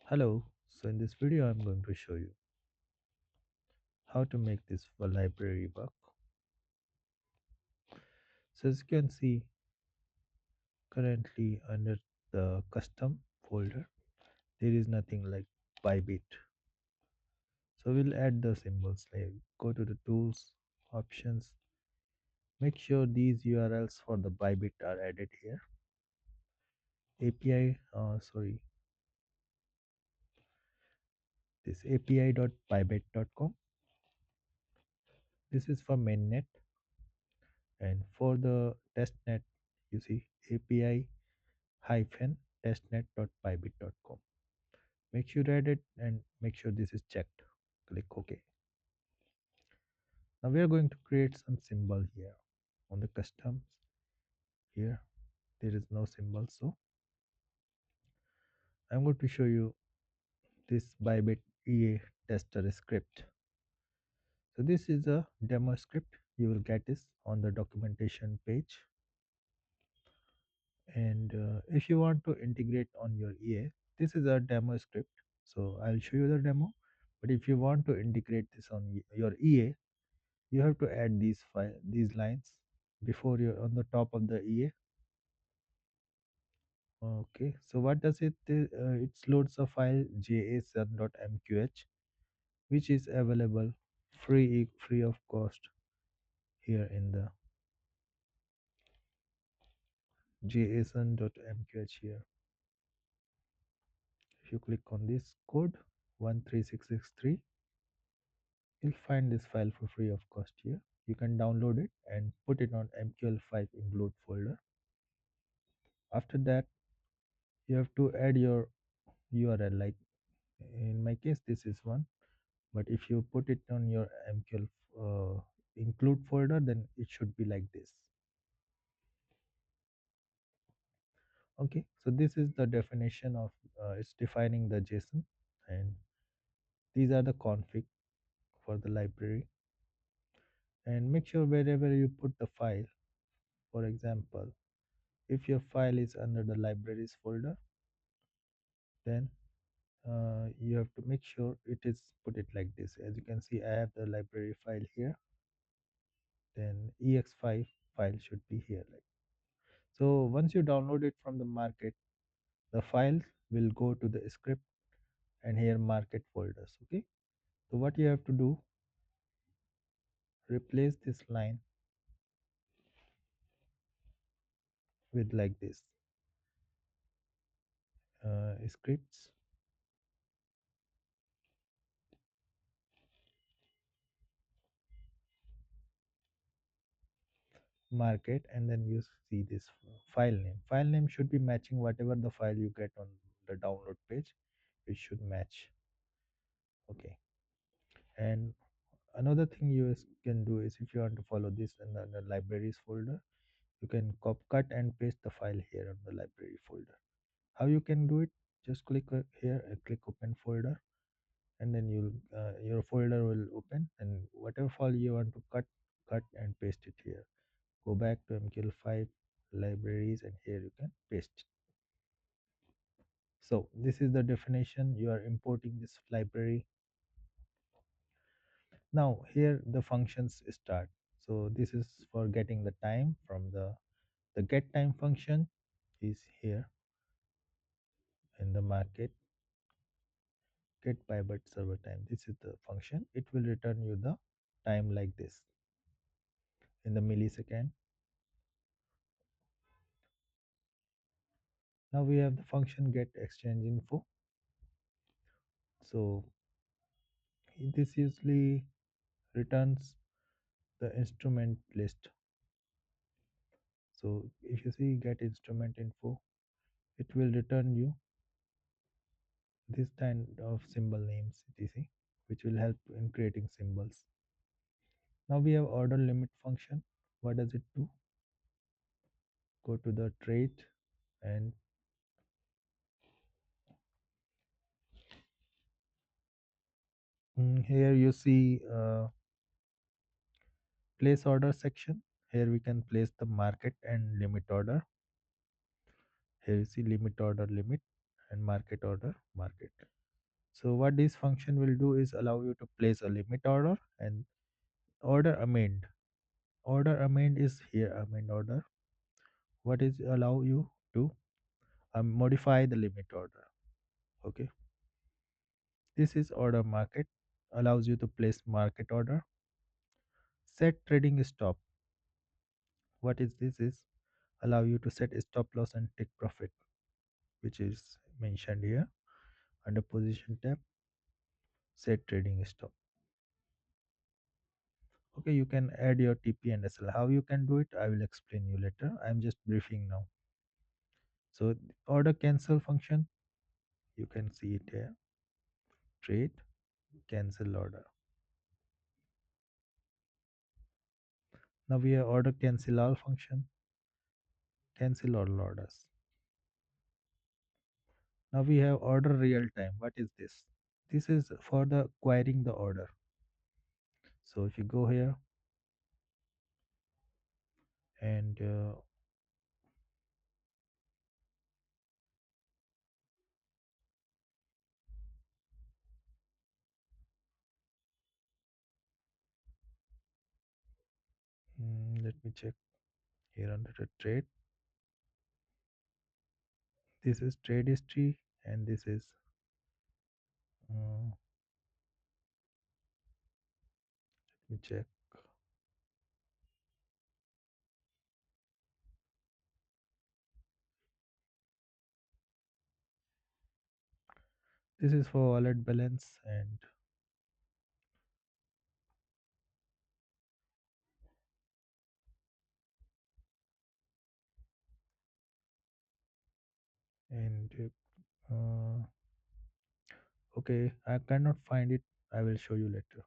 Hello, so in this video I'm going to show you how to make this library work. So as you can see currently under the custom folder there is nothing like Bybit. So we'll add the symbols, like go to the tools, options, make sure these URLs for the Bybit are added here. API, this api.bybit.com. This is for mainnet, and for the testnet you see API hyphen testnet.bybit.com. Make sure you add it and make sure this is checked. Click OK. Now we are going to create some symbol here on the customs. Here there is no symbol, so I'm going to show you this Bybit EA tester script. So this is a demo script. You will get this on the documentation page. And if you want to integrate on your EA, this is a demo script. So I'll show you the demo. But if you want to integrate this on your EA, you have to add these lines before you're on the top of the EA. Okay, so what does it it loads a file jason.mqh, which is available free of cost here in the jason.mqh here. If you click on this code 13663, you'll find this file for free of cost here. You can download it and put it on mql5 include folder. After that, you have to add your URL. Like in my case this is one, but if you put it on your mql include folder, then it should be like this. Okay, so this is the definition of it's defining the JSON, and these are the config for the library. And make sure wherever you put the file, for example, if your file is under the libraries folder, then you have to make sure it is put it like this. As you can see, I have the library file here, then ex5 file should be here. Like, so once you download it from the market, the file will go to the script and here market folders. Okay, so what you have to do, replace this line with like this scripts market, and then you see this file name should be matching whatever the file you get on the download page. It should match. Okay, and another thing can do is, if you want to follow this in the libraries folder, you can cut and paste the file here on the library folder. How you can do it? Just click here and click open folder, and then your folder will open, and whatever file you want to cut and paste it here. Go back to mql5 libraries, and here you can paste it. So this is the definition. You are importing this library. Now here the functions start. So this is for getting the time from the get time function is here in the market. Get Bybit server time, this is the function. It will return you the time like this in the millisecond. Now we have the function get exchange info. So this usually returns the instrument list. So if you see get instrument info, it will return you this kind of symbol names, etc., which will help in creating symbols. Now we have order limit function. What does it do? Go to the trade, and here you see place order section. Here we can place the market and limit order. Here you see limit order limit and market order market. So what this function will do is allow you to place a limit order and order amend. Order amend is here, amend order. What is allow you to modify the limit order. Okay, this is order market, allows you to place market order. Set trading stop. What is this is allow you to set stop loss and take profit, which is mentioned here under position tab. Set trading stop. Okay, you can add your TP and SL. How you can do it, I will explain you later. I'm just briefing now. So order cancel function, you can see it here. Trade cancel order. Now we have order cancel all function, cancel all orders. Now we have order real time. What is this? This is for the querying the order. So if you go here and let me check here under the trade. This is trade history and this is let me check. This is for wallet balance and okay, I cannot find it. I will show you later.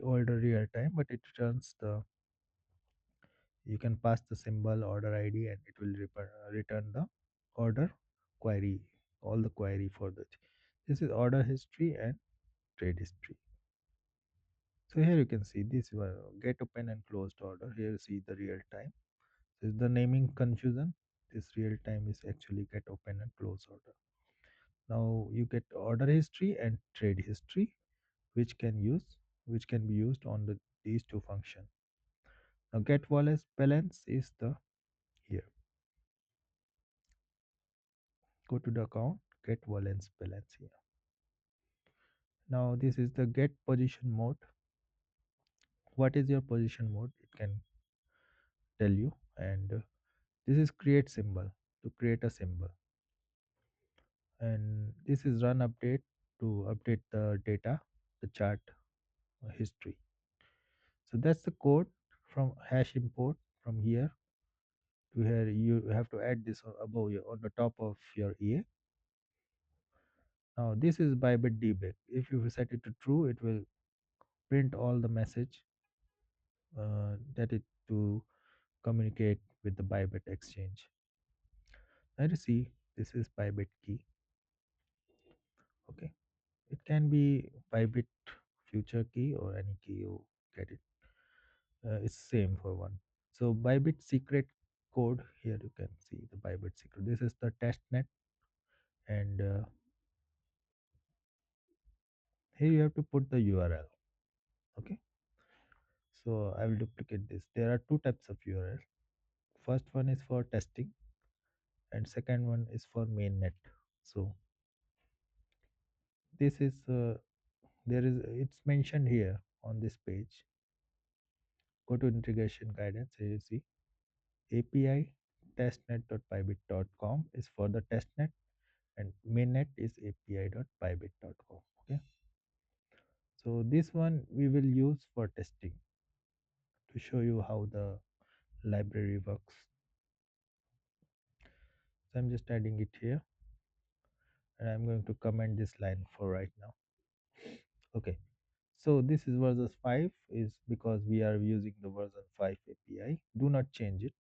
Order real time, but it returns the. You can pass the symbol order ID and it will return the order query, all the query for that. This is order history and trade history. So here you can see this get open and closed order. Here you see the real time. This is the naming confusion. This real time is actually get open and close order. Now you get order history and trade history, which can be used on these two functions. Now get wallet balance is the here. Go to the account, get balance here. Now this is the get position mode. What is your position mode? It can tell you, and this is create symbol to create a symbol, and this is run update to update the data, the chart history. So that's the code from hash import from here to here. You have to add this above your on the top of your EA. Now this is Bybit debug. If you set it to true, it will print all the message that it to communicate with the Bybit exchange. Let us see. This is Bybit key. Okay, it can be Bybit future key or any key you get it. It's same for one. So Bybit secret code here you can see the Bybit secret. This is the test net, and here you have to put the URL. Okay, so I will duplicate this. There are two types of URL. First one is for testing, and second one is for mainnet. So this is there is it's mentioned here on this page. Go to integration guidance. Here you see API testnet.bybit.com is for the testnet and mainnet is api.bybit.com. Okay, so this one we will use for testing to show you how the library works. So I'm just adding it here and I'm going to comment this line for right now. Okay, so this is version 5 is because we are using the version 5 API. Do not change it.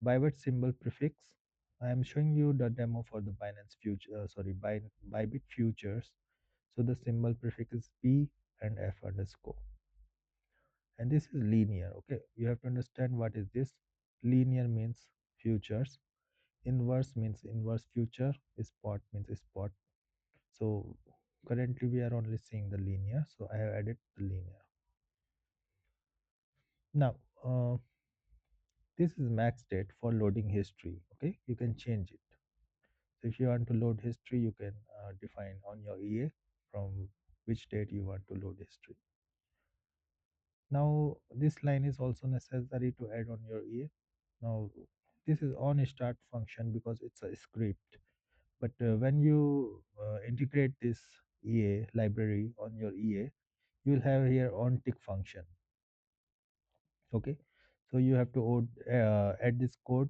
Bybit symbol prefix. I am showing you the demo for the Binance future, Bybit futures. So the symbol prefix is B and F underscore. And this is linear. Okay, you have to understand what is this. Linear means futures. Inverse means inverse future. Spot means spot. So currently we are only seeing the linear, so I have added the linear. Now this is max date for loading history. Okay, you can change it. So if you want to load history, you can define on your EA from which date you want to load history. Now this line is also necessary to add on your EA. Now this is on start function because it's a script. But when you integrate this EA library on your EA, you will have here on tick function. Okay, so you have to add this code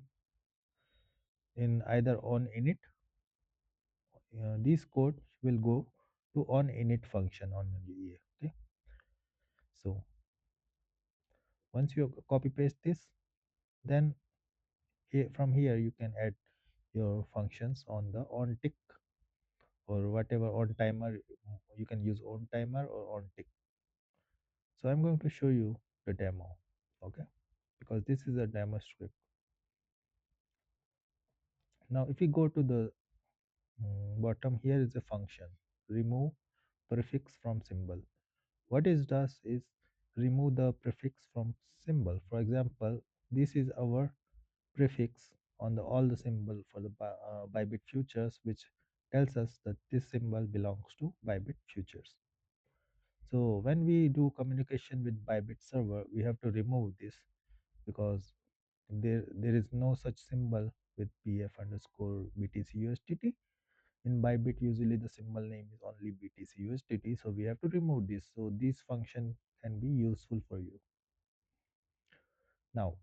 in either on init. This code will go to on init function on your EA. Okay, so once you copy paste this, then here, from here you can add your functions on the on tick or whatever on timer. You can use on timer or on tick. So I'm going to show you the demo. Okay, because this is a demo script. Now if we go to the bottom, here is a function remove prefix from symbol. What it does is remove the prefix from symbol. For example, this is our prefix on the all the symbol for the Bybit futures, which tells us that this symbol belongs to Bybit futures. So when we do communication with Bybit server, we have to remove this because there is no such symbol with BF underscore BTC USDT. In Bybit, usually the symbol name is only BTC USDT, so we have to remove this. So this function can be useful for you. Now,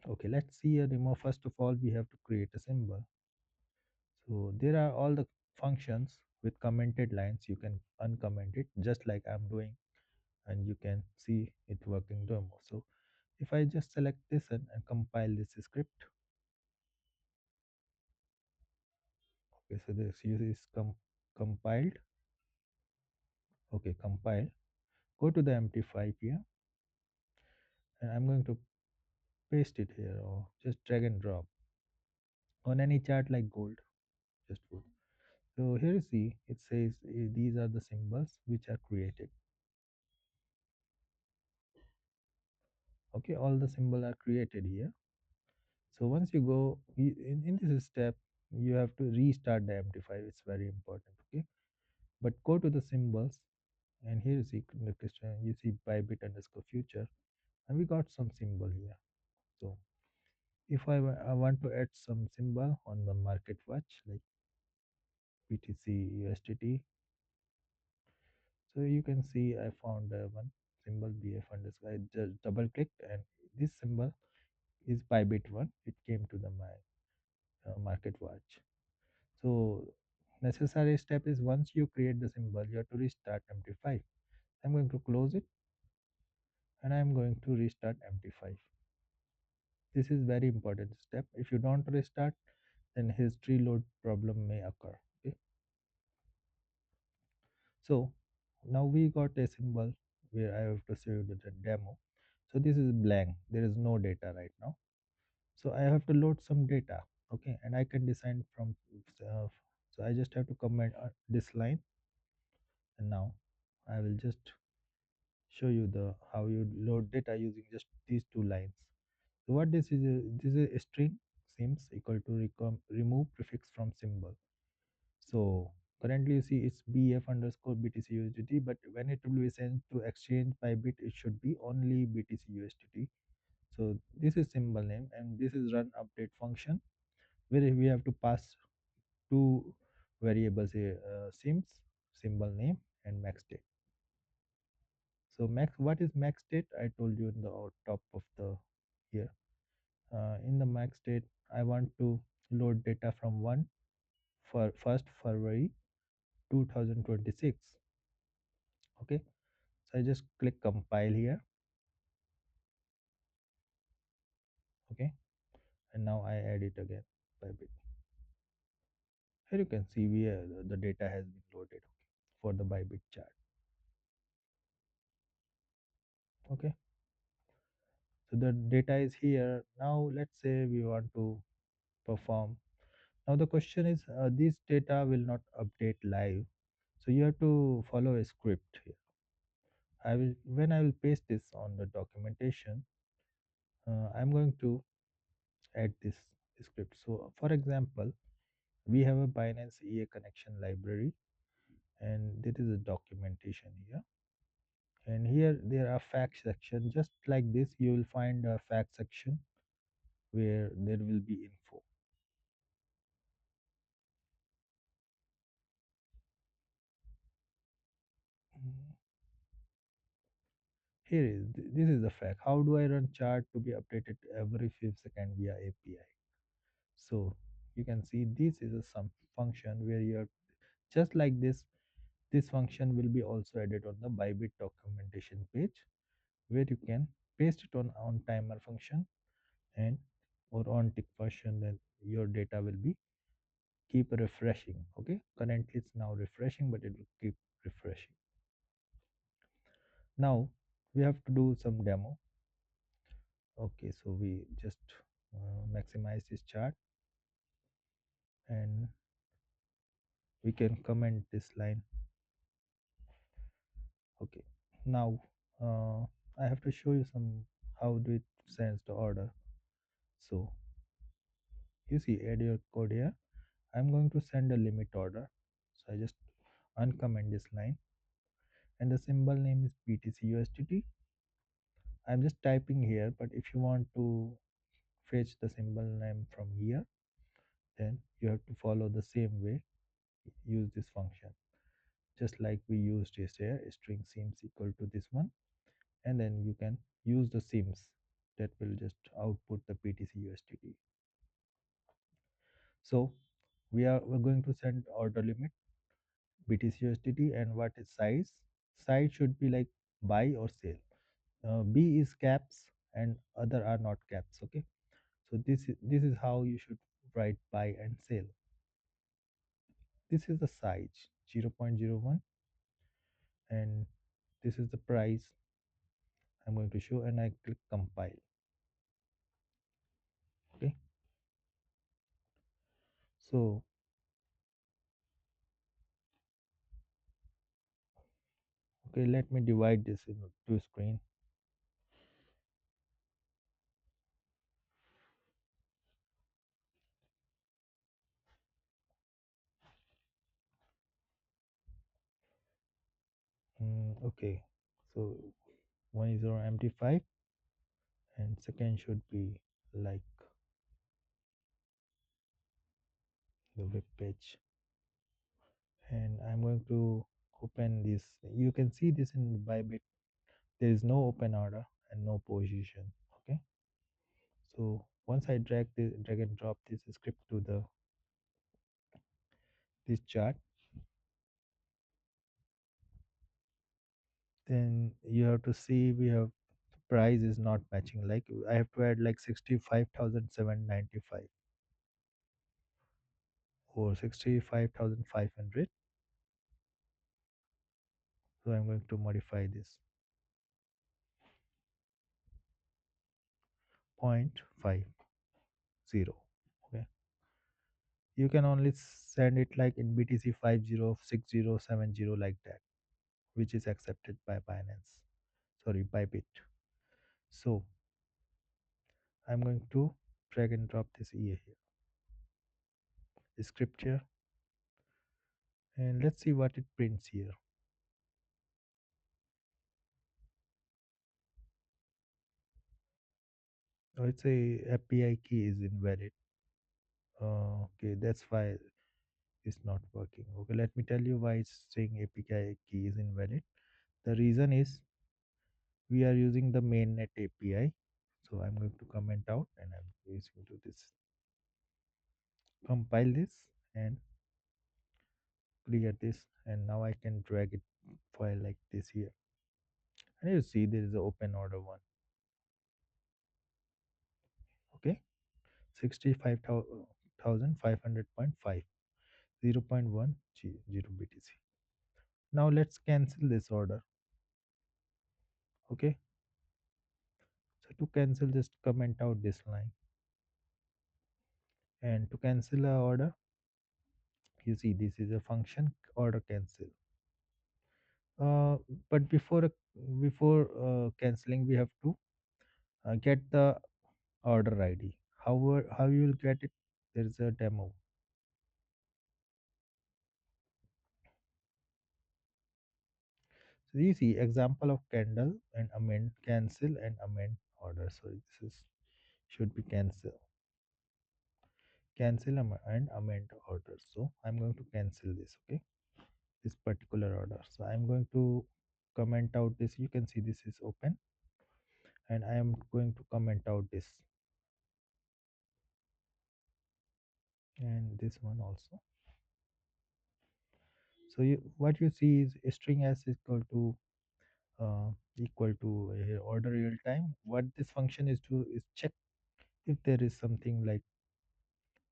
okay, let's see a demo. First of all, we have to create a symbol. So there are all the functions with commented lines. You can uncomment it just like I'm doing, and you can see it working demo. So if I just select this and compile this script, okay, so this is compiled. Okay, compile. Go to the MT5 here, and I'm going to paste it here or just drag and drop on any chart like gold. Just put. So here you see it says these are the symbols which are created. Okay, all the symbols are created here. So once you go in this step, you have to restart the MT5. It's very important. Okay, but go to the symbols, and here you see you see Bybit underscore future, and we got some symbol here. So if I want to add some symbol on the market watch like BTC USDT, so you can see I found one symbol BF underscore. I just double clicked, and this symbol is Bybit one. It came to the my market watch. So necessary step is once you create the symbol, you have to restart MT5. I'm going to close it, and I'm going to restart MT5. This is very important step. If you don't restart, then history load problem may occur. Okay. So now we got a symbol where I have to show you the demo. So this is blank. There is no data right now. So I have to load some data. Okay, and I can design from. So I just have to comment this line, and now I will just show you the how you load data using just these two lines. So what this is a string sims equal to remove prefix from symbol. So currently you see it's BF underscore BTC USDT, but when it will be sent to exchange by bit, it should be only BTC USDT. So this is symbol name, and this is run update function where we have to pass two variables here, sims symbol name and max date. So max, what is max date? I told you in the top of the here. In the max date, I want to load data from 1 for 1st February 2026. Okay, so I just click compile here. Okay, and now I add it again by bit. Here you can see the data has been loaded for the Bybit chart. Okay, so the data is here. Now let's say we want to perform Now the question is, this data will not update live, so you have to follow a script here. I will paste this on the documentation, I'm going to add this script. So for example, we have a Binance EA connection library, and this is a documentation here. And here there are fact section. Just like this, you will find a fact section where there will be info. Mm, Here is this is the fact. How do I run chart to be updated every 5 seconds via API? So you can see this is a some function where you're just like this. This function will be also added on the Bybit documentation page, where you can paste it on timer function and or on tick function. Then your data will be keep refreshing. Okay, currently it's now refreshing, but it will keep refreshing. Now we have to do some demo. Okay, so we just maximize this chart, and we can comment this line. Okay, now I have to show you some how do it sends the order. So you see, add your code here. I'm going to send a limit order, so I just uncomment this line, and the symbol name is BTC USDT. I'm just typing here, but if you want to fetch the symbol name from here, then you have to follow the same way. Use this function just like we used yesterday. String seems equal to this one, and then you can use the sims that will just output the BTC USDT. So we're going to send order limit BTC USDT, and what is size? Size should be like buy or sell. B is caps and other are not caps. Okay, so this is how you should write buy and sell. This is the size 0.01, and this is the price I'm going to show, and I click compile. Okay, so okay, let me divide this into two screen. Okay, so one is our MT5, and second should be like the web page. And I'm going to open this. You can see this in Bybit. There is no open order and no position. Okay, so once I drag and drop this script to the this chart, then you have to see we have price is not matching. Like I have to add like 65,795 or 65,500. So I'm going to modify this 0.50. Okay, you can only send it like in BTC 506070 like that, which is accepted by Binance, sorry, Bybit. So I'm going to drag and drop this EA here, script here, and let's see what it prints here. Oh, it's a API key is invalid. Okay, that's why it's not working. Okay, let me tell you why it's saying API key is invalid. The reason is we are using the mainnet API. So I'm going to comment out, and I'm using to this, compile this and clear this, and now I can drag it file like this here, and you see there is an open order one. Okay, 65,500.5, 0.1 0 BTC. Now let's cancel this order. Okay, so to cancel, just comment out this line, And to cancel a order, you see this is a function order cancel. uh, but before canceling, we have to get the order id. How you will get it? There is a demo. So you see example of candle and amend, cancel and amend order. So this is should be and amend order. So I'm going to cancel this. Okay, this particular order. So I'm going to comment out this. You can see this is open, and I am going to comment out this and this one also. So what you see is a string s uh, equal to order real time. What this function is to is check if there is something like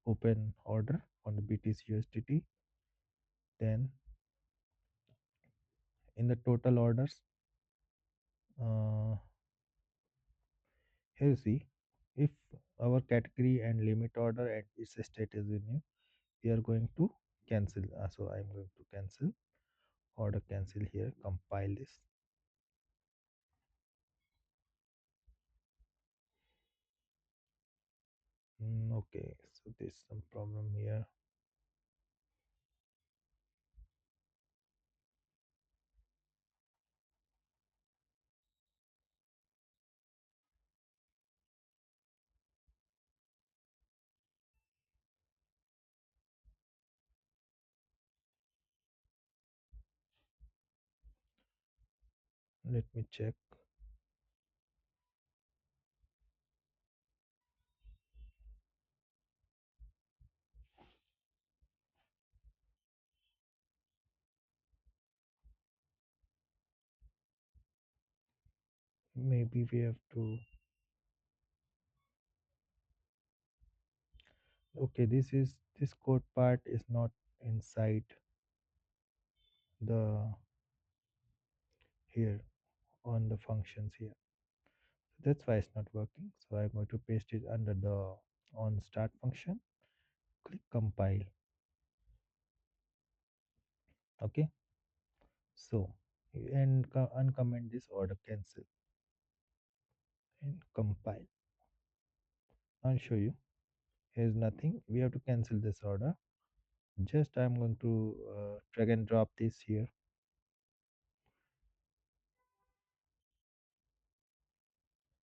open order on the BTC USDT. Then in the total orders, uh, here you see if our category and limit order and its status is new, we are going to cancel. So I'm going to cancel order cancel here. Compile this. Okay, so there's some problem here. Let me check. Maybe we have to. Okay, this code part is not inside the here on the functions here. That's why it's not working. So I'm going to paste it under the on start function. Click compile. Okay. So and uncomment this order cancel and compile. I'll show you. Here's nothing. We have to cancel this order. Just I'm going to drag and drop this here.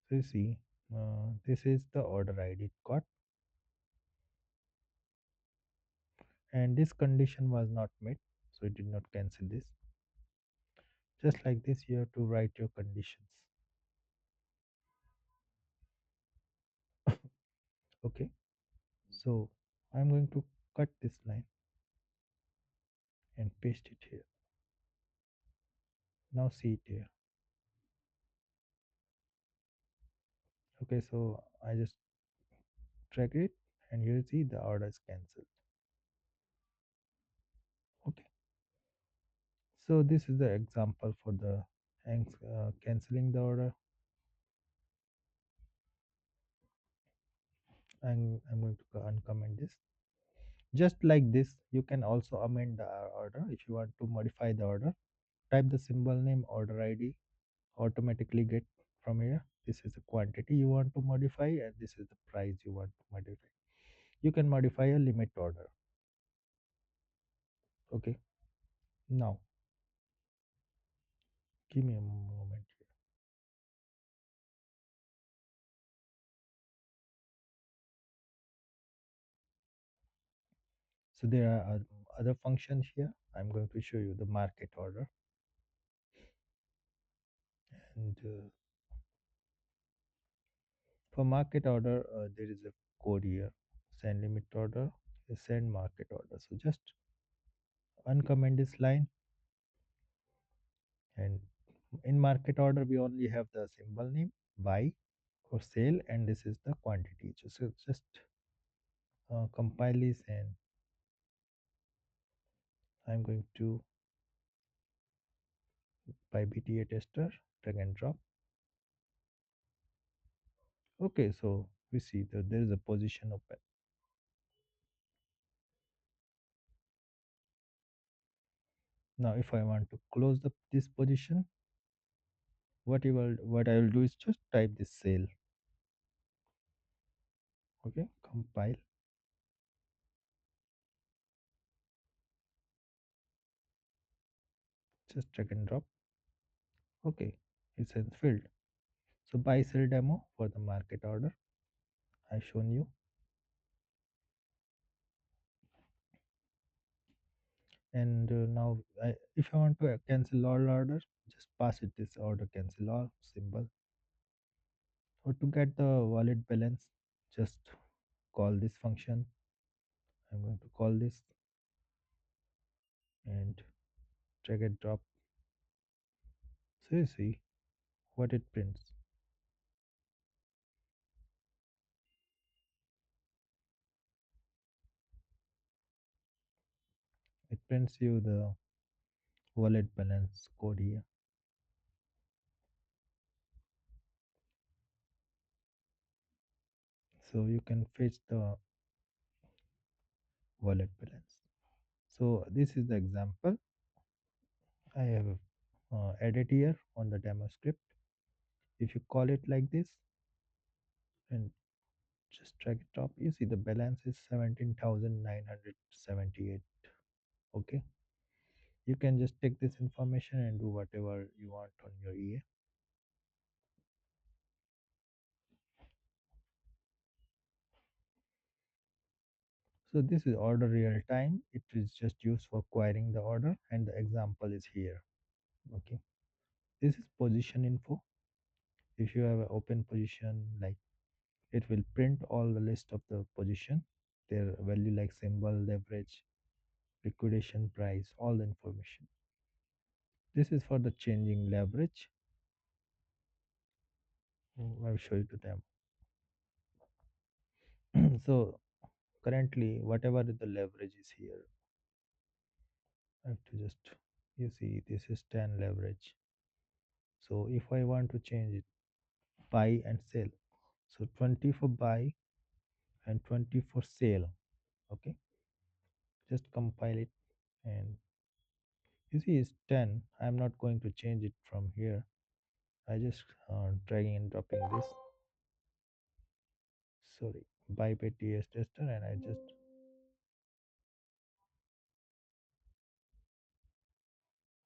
So you see, this is the order ID it got, and this condition was not met, so it did not cancel this. Just like this, you have to write your conditions. Okay, so I'm going to cut this line and paste it here. Now see it here. Okay, so I just drag it, and you see the order is cancelled. Okay, so this is the example for the canceling the order. And I'm going to uncomment this. Just like this, you can also amend the order if you want to modify the order. Type the symbol name, order ID, automatically get from here. This is the quantity you want to modify, and this is the price you want to modify. You can modify a limit order. Okay, now give me a moment here. So there are other functions here. I'm going to show you the market order. And for market order, there is a code here. Send limit order, send market order. So just uncomment this line, and in market order we only have the symbol name, buy or sale, and this is the quantity. So just compile this, and I'm going to Bybit EA tester, drag and drop. Okay, so we see that there is a position open. Now if I want to close this position, what I will do is just type this sale. Okay, compile, just drag and drop. Okay, it says filled. So buy sell demo for the market order I shown you. And now if I want to cancel all order, just pass it this order cancel all symbol. Or to get the wallet balance, just call this function. I'm going to call this and drag and drop. So you see what it prints. It prints you the wallet balance code here. So you can fetch the wallet balance. So this is the example I have added here on the demo script. If you call it like this and just drag it up, you see the balance is 17,978. Okay, you can just take this information and do whatever you want on your EA. So this is order real time. It is just used for querying the order, and the example is here. Okay, this is position info. If you have an open position, like, it will print all the list of the position, their value like symbol, leverage, liquidation price, all the information. This is for the changing leverage. I'll show you to them. So currently whatever the leverage is here, I have to just, you see this is 10 leverage. So if I want to change it, buy and sell, so 20 for buy and 20 for sale. Okay, just compile it, and you see it's 10. I'm not going to change it from here. I just dragging and dropping this, sorry, Bybit EA tester, and I just,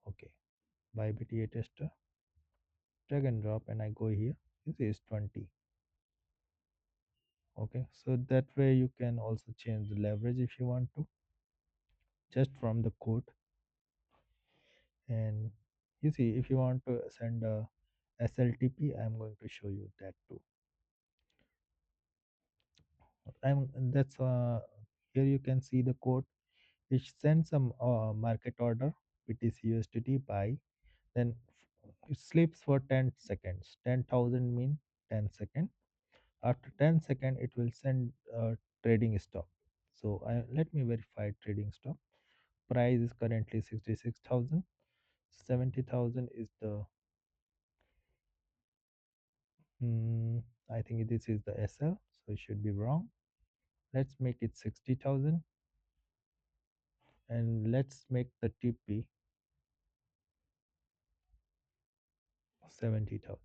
okay, Bybit EA tester, drag and drop, and I go here. This is 20. Okay, so that way you can also change the leverage if you want to, just from the code. And you see, if you want to send a SLTP, I'm going to show you that too. I'm that's Here you can see the code which sends some market order BTC USDT buy, then it sleeps for 10 seconds. 10,000 mean 10 seconds. After 10 seconds it will send trading stop. So let me verify trading stop. Price is currently 66,000. 70,000 is the I think this is the SL, so it should be wrong. Let's make it 60,000, and let's make the TP 70,000,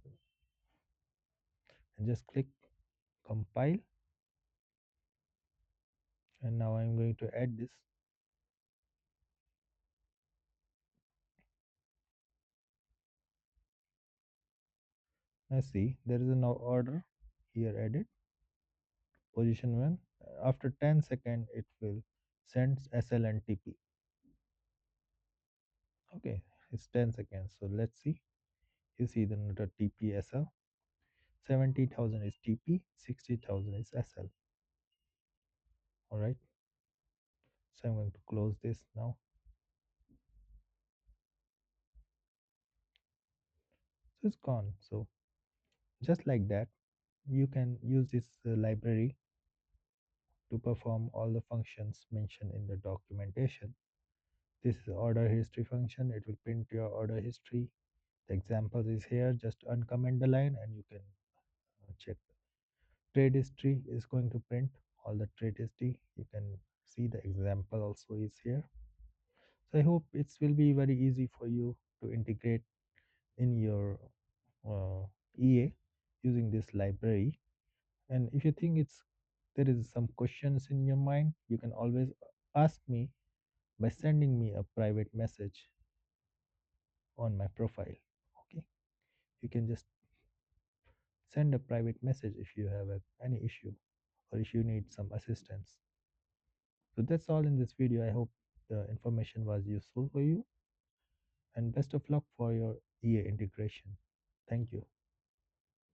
and just click compile. And now I'm going to add this. Now see, there is a now order here added, position 1. After 10 seconds it will send SL and TP. Okay, it's 10 seconds, so let's see. You see the TP SL, 70,000 is TP, 60,000 is SL. All right, so I'm going to close this now. So it's gone. So just like that, you can use this library to perform all the functions mentioned in the documentation. This is order history function. It will print your order history. The example is here. Just uncomment the line and you can check. Trade history is going to print all the trade history. You can see the example also is here. So I hope it will be very easy for you to integrate in your uh, EA using this library. And if you think it's there is some questions in your mind, you can always ask me by sending me a private message on my profile. Okay, you can just send a private message if you have any issue or if you need some assistance. So that's all in this video. I hope the information was useful for you, and best of luck for your EA integration. Thank you.